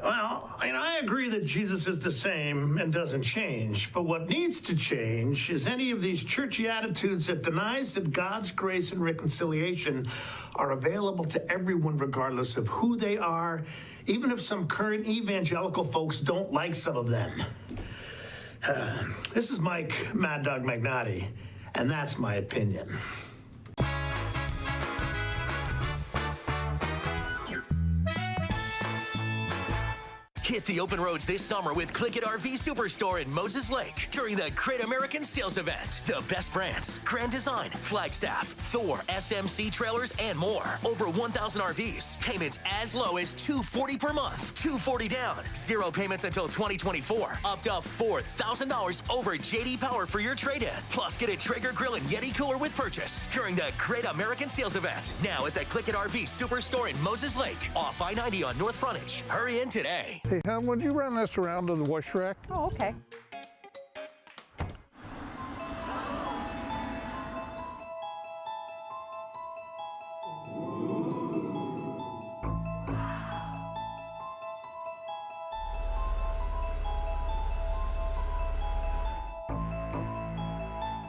Well, I agree that Jesus is the same and doesn't change, but what needs to change is any of these churchy attitudes that denies that God's grace and reconciliation are available to everyone regardless of who they are, even if some current evangelical folks don't like some of them. This is Mike, Mad Dog McNutty, and that's my opinion. Hit the open roads this summer with Click It RV Superstore in Moses Lake during the Great American Sales Event. The best brands, Grand Design, Flagstaff, Thor, SMC trailers, and more. Over 1,000 RVs. Payments as low as $240 per month. $240 down. 0 payments until 2024. Up to $4,000 over JD Power for your trade-in. Plus, get a Traeger grill and Yeti cooler with purchase during the Great American Sales Event. Now at the Click It RV Superstore in Moses Lake, off I-90 on North Frontage. Hurry in today. Hey, hon, would you run this around to the wash rack? Oh, okay.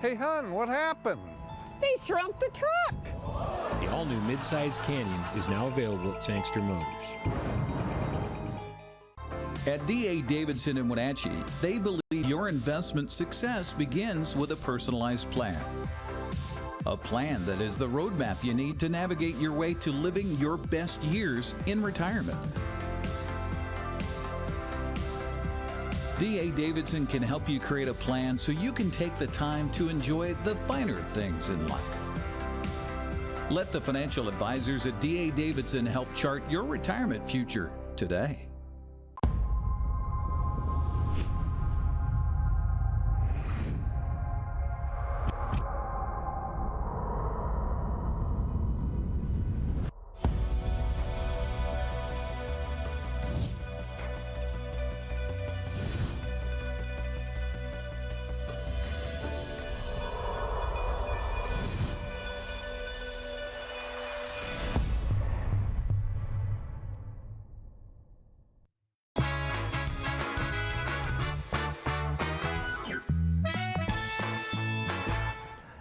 Hey, hon, what happened? They shrunk the truck. The all-new midsize Canyon is now available at Sangster Motors. At D.A. Davidson in Wenatchee, they believe your investment success begins with a personalized plan. A plan that is the roadmap you need to navigate your way to living your best years in retirement. D.A. Davidson can help you create a plan so you can take the time to enjoy the finer things in life. Let the financial advisors at D.A. Davidson help chart your retirement future today.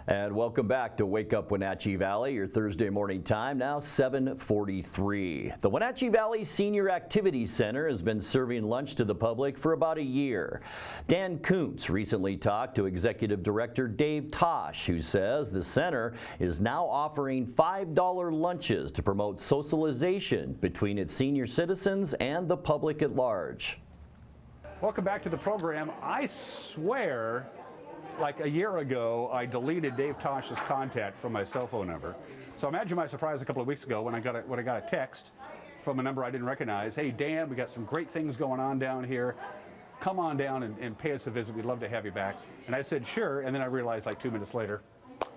And welcome back to Wake Up Wenatchee Valley, your Thursday morning time, now 7:43. The Wenatchee Valley Senior Activities Center has been serving lunch to the public for about a year. Dan Kuntz recently talked to Executive Director Dave Tosh, who says the center is now offering $5 lunches to promote socialization between its senior citizens and the public at large. Welcome back to the program. I swear, like a year ago, I deleted Dave Tosh's contact from my cell phone number. So imagine my surprise a couple of weeks ago when I got a text from a number I didn't recognize. Hey, Dan, we got some great things going on down here. Come on down and pay us a visit. We'd love to have you back. And I said, sure. And then I realized like 2 minutes later,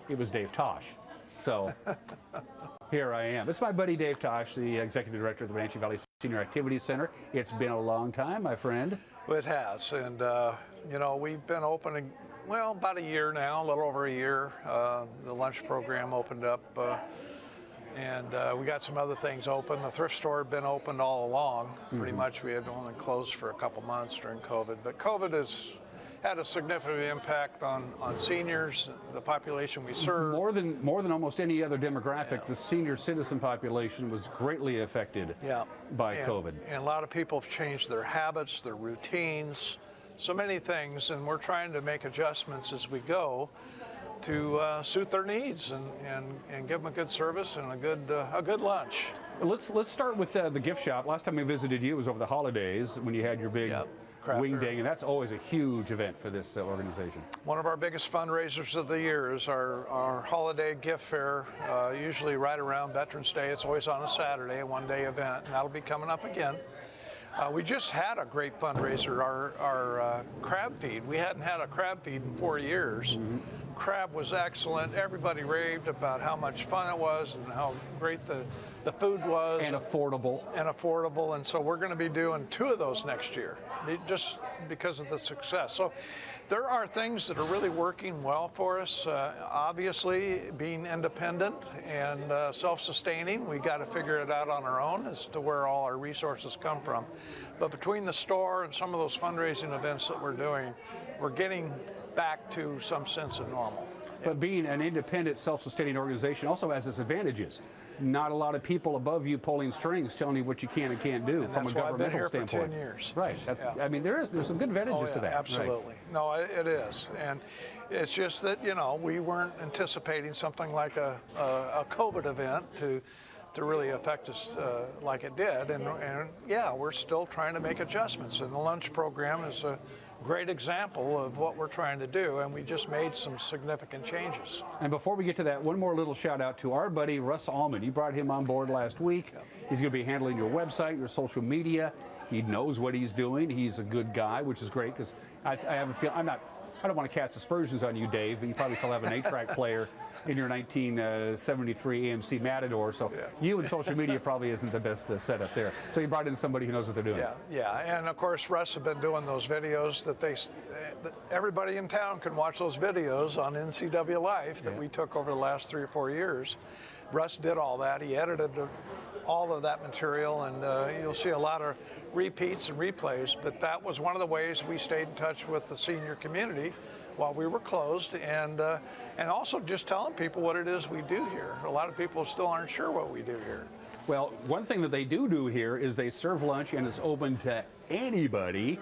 it was Dave Tosh. So here I am. It's my buddy Dave Tosh, the Executive Director of the Wenatchee Valley Senior Activities Center. It's been a long time, my friend. It has. And, you know, we've been open, well, about a year now, a little over a year. The lunch program opened up, and we got some other things open. The thrift store had been opened all along. Pretty much we had only closed for a couple months during COVID. But COVID has had a significant impact on seniors, the population we serve. More than almost any other demographic, the senior citizen population was greatly affected by COVID. And a lot of people have changed their habits, their routines, so many things, and we're trying to make adjustments as we go to suit their needs and give them a good service and a good lunch. Let's start with the gift shop. Last time we visited you was over the holidays when you had your big wing ding, and that's always a huge event for this organization. One of our biggest fundraisers of the year is our holiday gift fair, usually right around Veterans Day. It's always on a Saturday, a one-day event, and that'll be coming up again. We just had a great fundraiser, our crab feed. We hadn't had a crab feed in 4 years. Crab was excellent. Everybody raved about how much fun it was and how great the food was. And affordable. And so we're going to be doing 2 of those next year, just because of the success. So there are things that are really working well for us. Obviously, being independent and self-sustaining, we got to figure it out on our own as to where all our resources come from. But between the store and some of those fundraising events that we're doing, we're getting back to some sense of normal. But being an independent, self-sustaining organization also has its advantages. Not a lot of people above you pulling strings telling you what you can and can't do from a governmental standpoint. I've been here for 10 years. Right. I mean, there's some good advantages to that. Absolutely. Right. No, it is. And it's just that, you know, we weren't anticipating something like a COVID event to really affect us like it did. And yeah, we're still trying to make adjustments. And the lunch program is a great example of what we're trying to do, and we just made some significant changes. And before we get to that, one more little shout out to our buddy Russ Allman. You brought him on board last week. He's going to be handling your website, your social media. He knows what he's doing. He's a good guy, which is great, because I have a feeling I don't want to cast aspersions on you, Dave, but you probably still have an 8-track player in your 1973 AMC Matador, so you and social media probably isn't the best setup there. So you brought in somebody who knows what they're doing. Yeah, and of course Russ have been doing those videos that everybody in town can watch those videos on NCW Life that we took over the last 3 or 4 years. Russ did all that. He edited all of that material, and you'll see a lot of repeats and replays, but that was one of the ways we stayed in touch with the senior community while we were closed, and also just telling people what it is we do here. A lot of people still aren't sure what we do here. Well, one thing that they do here is they serve lunch, and it's open to anybody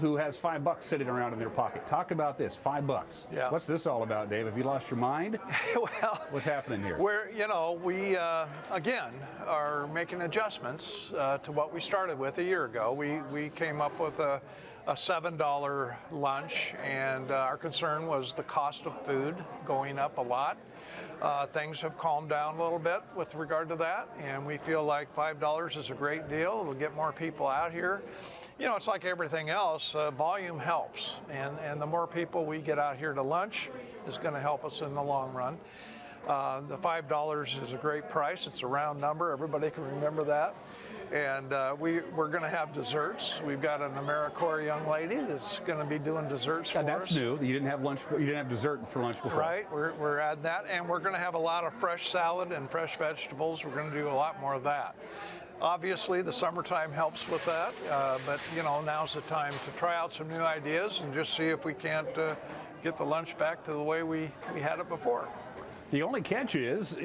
who has $5 sitting around in their pocket. Talk about this, $5. Yeah. What's this all about, Dave? Have you lost your mind? Well, what's happening here? We again are making adjustments to what we started with a year ago. We came up with a a $7 lunch, and our concern was the cost of food going up a lot. Things have calmed down a little bit with regard to that, and we feel like $5 is a great deal. It'll get more people out here. You know, it's like everything else, volume helps, and the more people we get out here to lunch is going to help us in the long run. The $5 is a great price. It's a round number. Everybody can remember that. And we're going to have desserts. We've got an AmeriCorps young lady that's going to be doing desserts for us. That's new. You didn't have lunch. You didn't have dessert for lunch before. Right. We're adding that, and we're going to have a lot of fresh salad and fresh vegetables. We're going to do a lot more of that. Obviously, the summertime helps with that, but you know, now's the time to try out some new ideas and just see if we can't get the lunch back to the way we had it before. The only catch is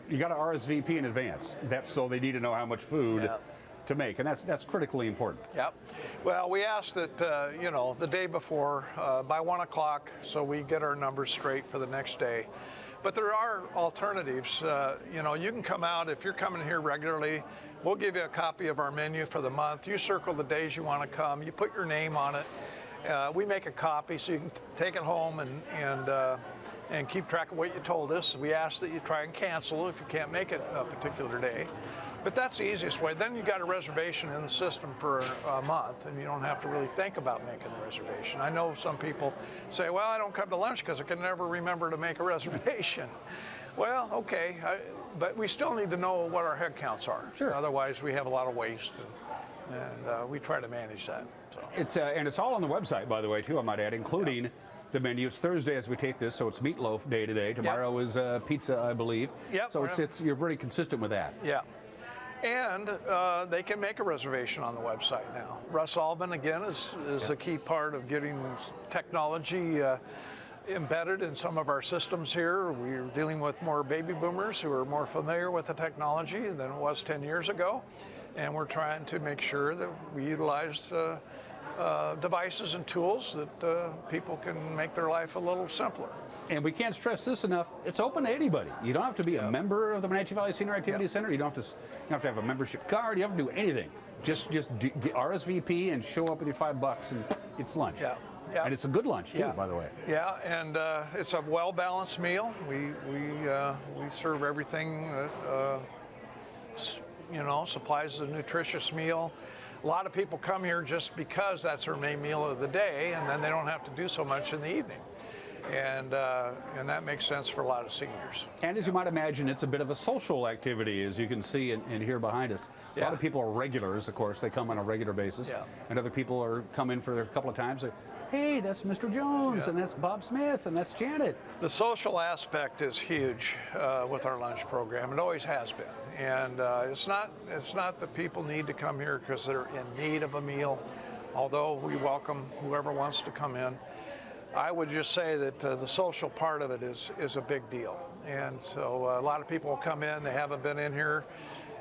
you got to RSVP in advance. That's so they need to know how much food to make, and that's critically important. Yep. Well, we asked that you know, the day before by 1 o'clock, so we get our numbers straight for the next day. But there are alternatives. You know, you can come out if you're coming here regularly. We'll give you a copy of our menu for the month. You circle the days you want to come. You put your name on it. We make a copy so you can take it home and keep track of what you told us. We ask that you try and cancel if you can't make it a particular day. But that's the easiest way. Then you got a reservation in the system for a month, and you don't have to really think about making a reservation. I know some people say, well, I don't come to lunch because I can never remember to make a reservation. Well, okay, but we still need to know what our head counts are. Sure. Otherwise, we have a lot of waste, and we try to manage that. So. And it's all on the website, by the way, too, I might add, including the menu. It's Thursday as we tape this, so it's meatloaf day today. Tomorrow is pizza, I believe. Yep. So you're very consistent with that. Yeah. And they can make a reservation on the website now. Russ Albin, again, is a key part of getting technology embedded in some of our systems here. We're dealing with more baby boomers who are more familiar with the technology than it was 10 years ago. And we're trying to make sure that we utilize devices and tools that people can make their life a little simpler. And we can't stress this enough, it's open to anybody. You don't have to be a member of the Wenatchee Valley Senior Activity Center. You don't have to have a membership card. You don't have to do anything. Just RSVP and show up with your $5 and it's lunch. Yeah. And it's a good lunch too, by the way. Yeah, and it's a well-balanced meal. We serve everything that you know, supplies a nutritious meal. A lot of people come here just because that's their main meal of the day, and then they don't have to do so much in the evening. And that makes sense for a lot of seniors. And as you might imagine, it's a bit of a social activity, as you can see and hear behind us. A lot of people are regulars, of course. They come on a regular basis. Yeah. And other people come in for a couple of times. Hey, that's Mr. Jones, and that's Bob Smith, and that's Janet. The social aspect is huge with our lunch program. It always has been. And it's not that people need to come here because they're in need of a meal, although we welcome whoever wants to come in. I would just say that the social part of it is a big deal. And so a lot of people will come in, they haven't been in here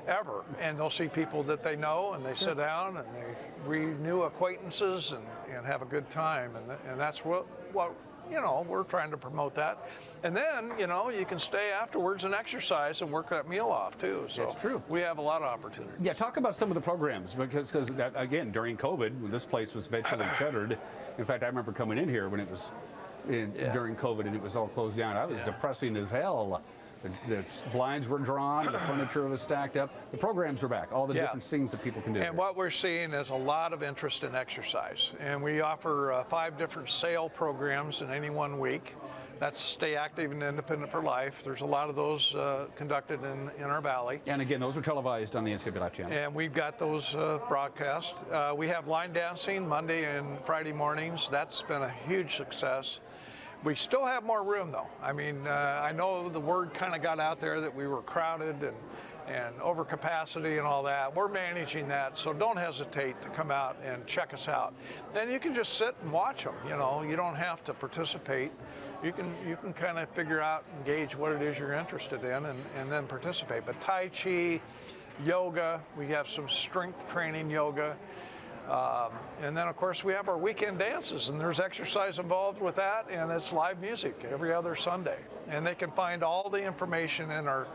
ever, and they'll see people that they know, and they sit down and they renew acquaintances and have a good time. And that's what you know, we're trying to promote that. And then, you know, you can stay afterwards and exercise and work that meal off too. So that's true. We have a lot of opportunities. Yeah, talk about some of the programs, because again, during COVID, when this place was eventually shuttered. In fact, I remember coming in here when it was during COVID and it was all closed down. I was depressing as hell. The blinds were drawn, the furniture was stacked up. The programs are back, all the different things that people can do. And what we're seeing is a lot of interest in exercise. And we offer 5 different sale programs in any one week. That's Stay Active and Independent for Life. There's a lot of those conducted in our valley. And again, those are televised on the NCW Life channel. And we've got those broadcast. We have line dancing Monday and Friday mornings. That's been a huge success. We still have more room, though. I mean, I know the word kind of got out there that we were crowded and over capacity and all that. We're managing that, so don't hesitate to come out and check us out. Then you can just sit and watch them. You know, you don't have to participate. You can kind of figure out and gauge what it is you're interested in and then participate. But Tai Chi, yoga, we have some strength training yoga. And then, of course, we have our weekend dances, and there's exercise involved with that, and it's live music every other Sunday. And they can find all the information in our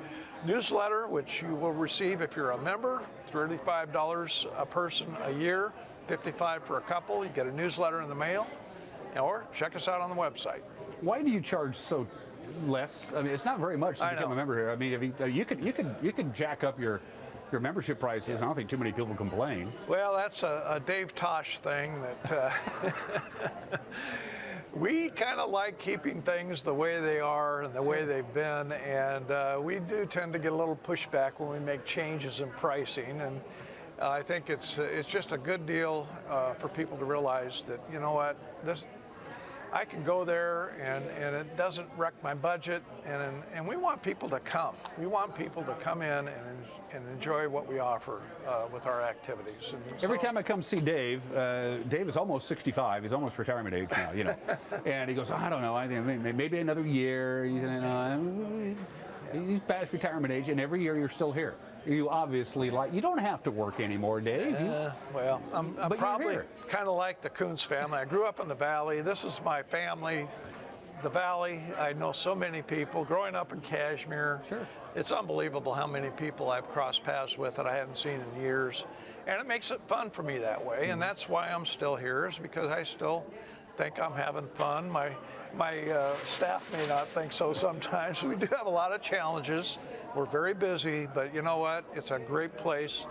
newsletter, which you will receive if you're a member, $35 a person a year. $55 for a couple. You get a newsletter in the mail, or check us out on the website. Why do you charge so less? I mean, it's not very much to become a member here. I mean, if you could jack up your membership prices. I don't think too many people complain. Well, that's a Dave Tosh thing that we kind of like keeping things the way they are and the way they've been, and we do tend to get a little pushback when we make changes in pricing, and I think it's just a good deal for people to realize that, you know what, I can go there and it doesn't wreck my budget, and we want people to come. We want people to come in and enjoy what we offer with our activities. And every time I come see Dave, Dave is almost 65. He's almost retirement age now, you know. And he goes, I don't know, I think maybe another year. He's past retirement age, and every year you're still here. You obviously you don't have to work anymore, Dave. Well, I'm probably kind of like the Kuntz family. I grew up in the Valley. This is my family, the Valley. I know so many people. Growing up in Kashmir, it's unbelievable how many people I've crossed paths with that I haven't seen in years. And it makes it fun for me that way. And that's why I'm still here, is because I still think I'm having fun. My staff may not think so sometimes. We do have a lot of challenges. We're very busy, but you know what? It's a great place,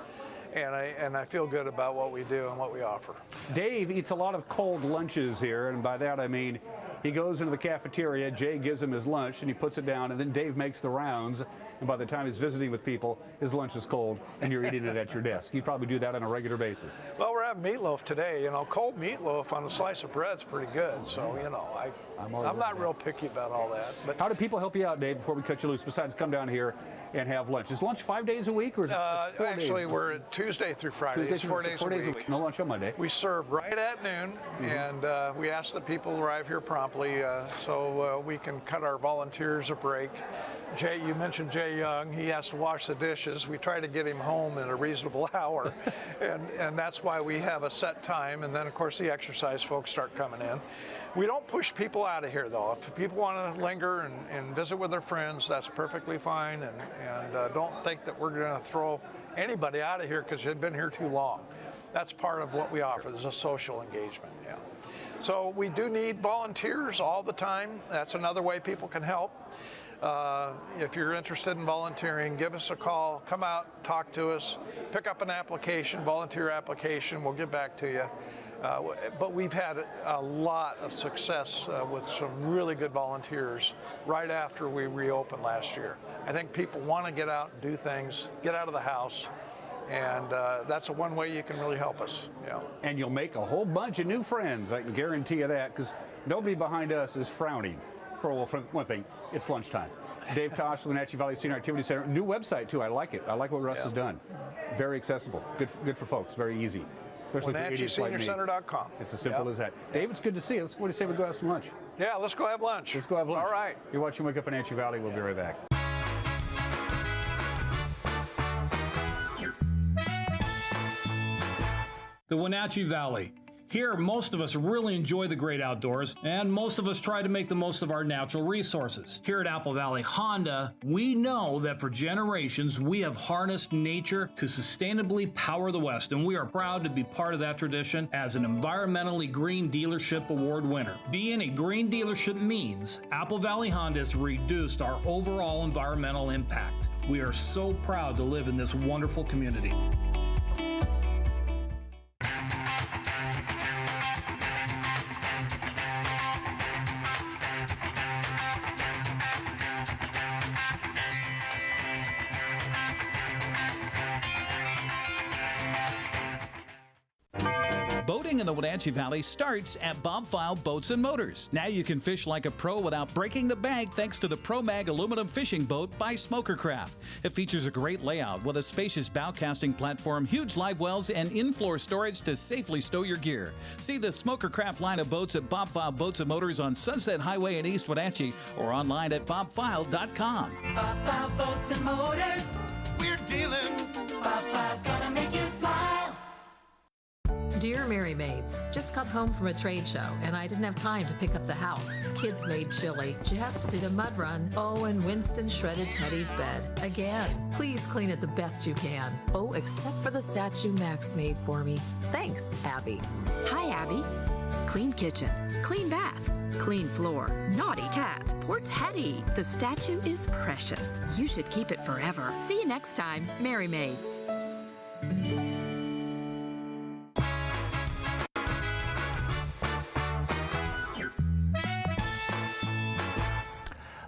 and I feel good about what we do and what we offer. Dave eats a lot of cold lunches here, and by that I mean he goes into the cafeteria, Jay gives him his lunch, and he puts it down, and then Dave makes the rounds, and by the time he's visiting with people, his lunch is cold, and you're eating it at your desk. You probably do that on a regular basis. Well, we're having meatloaf today. You know, cold meatloaf on a slice of bread's pretty good, so, you know, I'm not real picky about all that. But how do people help you out, Dave, before we cut you loose, besides come down here and have lunch? Is lunch 5 days a week, or is it 4 days? Actually, we're Tuesday through Friday. It's 4 days a week. No lunch on Monday. We serve right at noon, and we ask that people arrive here promptly so we can cut our volunteers a break. Jay, you mentioned Jay Young. He has to wash the dishes. We try to get him home in a reasonable hour, and that's why we have a set time. And then, of course, the exercise folks start coming in. We don't push people out of here, though. If people want to linger and visit with their friends, that's perfectly fine. And don't think that we're going to throw anybody out of here because they've been here too long. That's part of what we offer. There's a social engagement. Yeah. So we do need volunteers all the time. That's another way people can help. If you're interested in volunteering, give us a call. Come out, talk to us, pick up an application, volunteer application. We'll get back to you. But we've had a lot of success with some really good volunteers right after we reopened last year. I think people want to get out and do things, get out of the house, and that's one way you can really help us. Yeah. And you'll make a whole bunch of new friends, I can guarantee you that, because nobody behind us is frowning. For one thing, it's lunchtime. Dave Tosh, Wenatchee Valley Senior Activity Center. New website, too. I like it. I like what Russ has done. Very accessible. Good for folks. Very easy. WenatcheeSeniorCenter.com. It's as simple as that. Dave, it's good to see you. What do you say we go have some lunch? Yeah, let's go have lunch. Let's go have lunch. All right. You're watching Wake Up Wenatchee Valley. We'll be right back. The Wenatchee Valley. Here, most of us really enjoy the great outdoors, and most of us try to make the most of our natural resources. Here at Apple Valley Honda, we know that for generations, we have harnessed nature to sustainably power the West, and we are proud to be part of that tradition as an environmentally green dealership award winner. Being a green dealership means Apple Valley Honda has reduced our overall environmental impact. We are so proud to live in this wonderful community. Boating in the Wenatchee Valley starts at Bob File Boats and Motors. Now you can fish like a pro without breaking the bank thanks to the ProMag aluminum fishing boat by Smokercraft. It features a great layout with a spacious bow casting platform, huge live wells, and in-floor storage to safely stow your gear. See the Smokercraft line of boats at Bob File Boats and Motors on Sunset Highway in East Wenatchee or online at bobfile.com. Bob File Boats and Motors. We're dealing. Bob File's gonna make you smile. Dear Mary Maids, just got home from a trade show and I didn't have time to pick up the house. Kids made chili. Jeff did a mud run. Oh, and Winston shredded Teddy's bed. Again. Please clean it the best you can. Oh, except for the statue Max made for me. Thanks, Abby. Hi, Abby. Clean kitchen, clean bath, clean floor, naughty cat, poor Teddy. The statue is precious. You should keep it forever. See you next time, Mary Maids.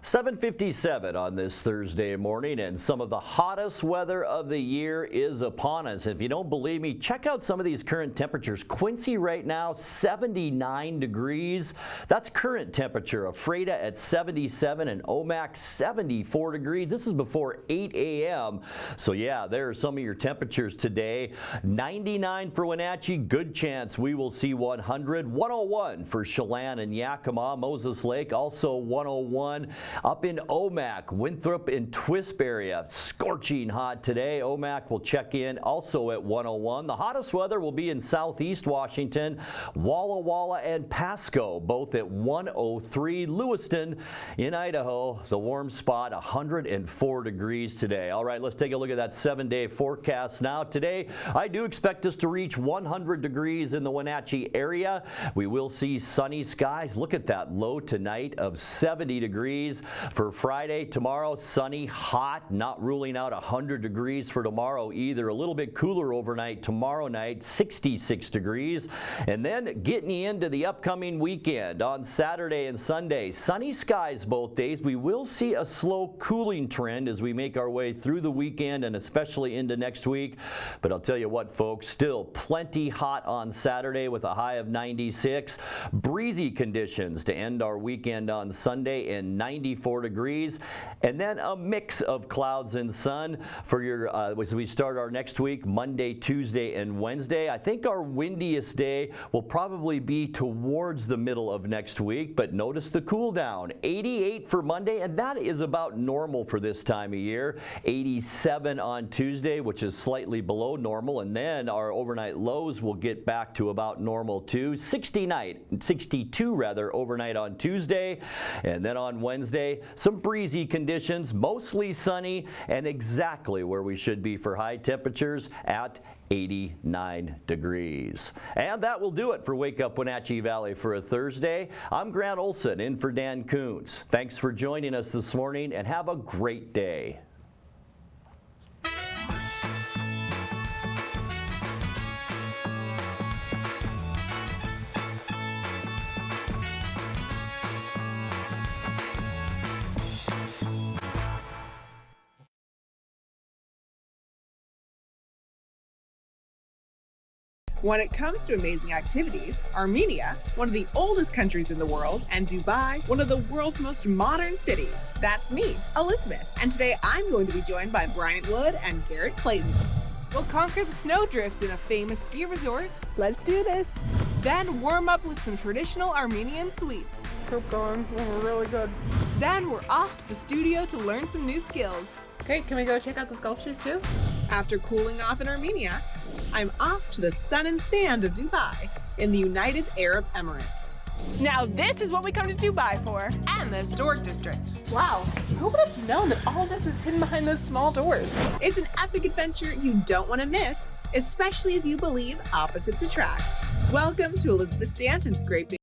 7:57 on this Thursday morning, and some of the hottest weather of the year is upon us. If you don't believe me, check out some of these current temperatures. Quincy right now, 79 degrees. That's current temperature. Ephrata at 77 and Omak 74 degrees. This is before 8 a.m. So yeah, there are some of your temperatures today. 99 for Wenatchee. Good chance we will see 100. 101 for Chelan and Yakima. Moses Lake also 101. Up in Omak, Winthrop and Twisp area, scorching hot today. Omak will check in also at 101. The hottest weather will be in southeast Washington, Walla Walla and Pasco, both at 103. Lewiston in Idaho, the warm spot, 104 degrees today. All right, let's take a look at that 7-day forecast now. Today, I do expect us to reach 100 degrees in the Wenatchee area. We will see sunny skies. Look at that low tonight of 70 degrees. For Friday, tomorrow, sunny, hot, not ruling out 100 degrees for tomorrow either. A little bit cooler overnight tomorrow night, 66 degrees. And then getting into the upcoming weekend on Saturday and Sunday, sunny skies both days. We will see a slow cooling trend as we make our way through the weekend and especially into next week. But I'll tell you what, folks, still plenty hot on Saturday with a high of 96. Breezy conditions to end our weekend on Sunday and 94 degrees, and then a mix of clouds and sun for your as we start our next week, Monday, Tuesday, and Wednesday. I think our windiest day will probably be towards the middle of next week, but notice the cool down. 88 for Monday, and that is about normal for this time of year. 87 on Tuesday, which is slightly below normal, and then our overnight lows will get back to about normal too. 62 rather overnight on Tuesday, and then on Wednesday, some breezy conditions, mostly sunny, and exactly where we should be for high temperatures at 89 degrees. And that will do it for Wake Up Wenatchee Valley for a Thursday. I'm Grant Olson in for Dan Kuntz. Thanks for joining us this morning and have a great day. When it comes to amazing activities, Armenia, one of the oldest countries in the world, and Dubai, one of the world's most modern cities. That's me, Elizabeth, and today I'm going to be joined by Bryant Wood and Garrett Clayton. We'll conquer the snowdrifts in a famous ski resort. Let's do this. Then warm up with some traditional Armenian sweets. Keep going, we're really good. Then we're off to the studio to learn some new skills. Great, can we go check out the sculptures too? After cooling off in Armenia, I'm off to the sun and sand of Dubai in the United Arab Emirates. Now this is what we come to Dubai for, and the historic district. Wow, who would have known that all this was hidden behind those small doors? It's an epic adventure you don't want to miss, especially if you believe opposites attract. Welcome to Elizabeth Stanton's Great Big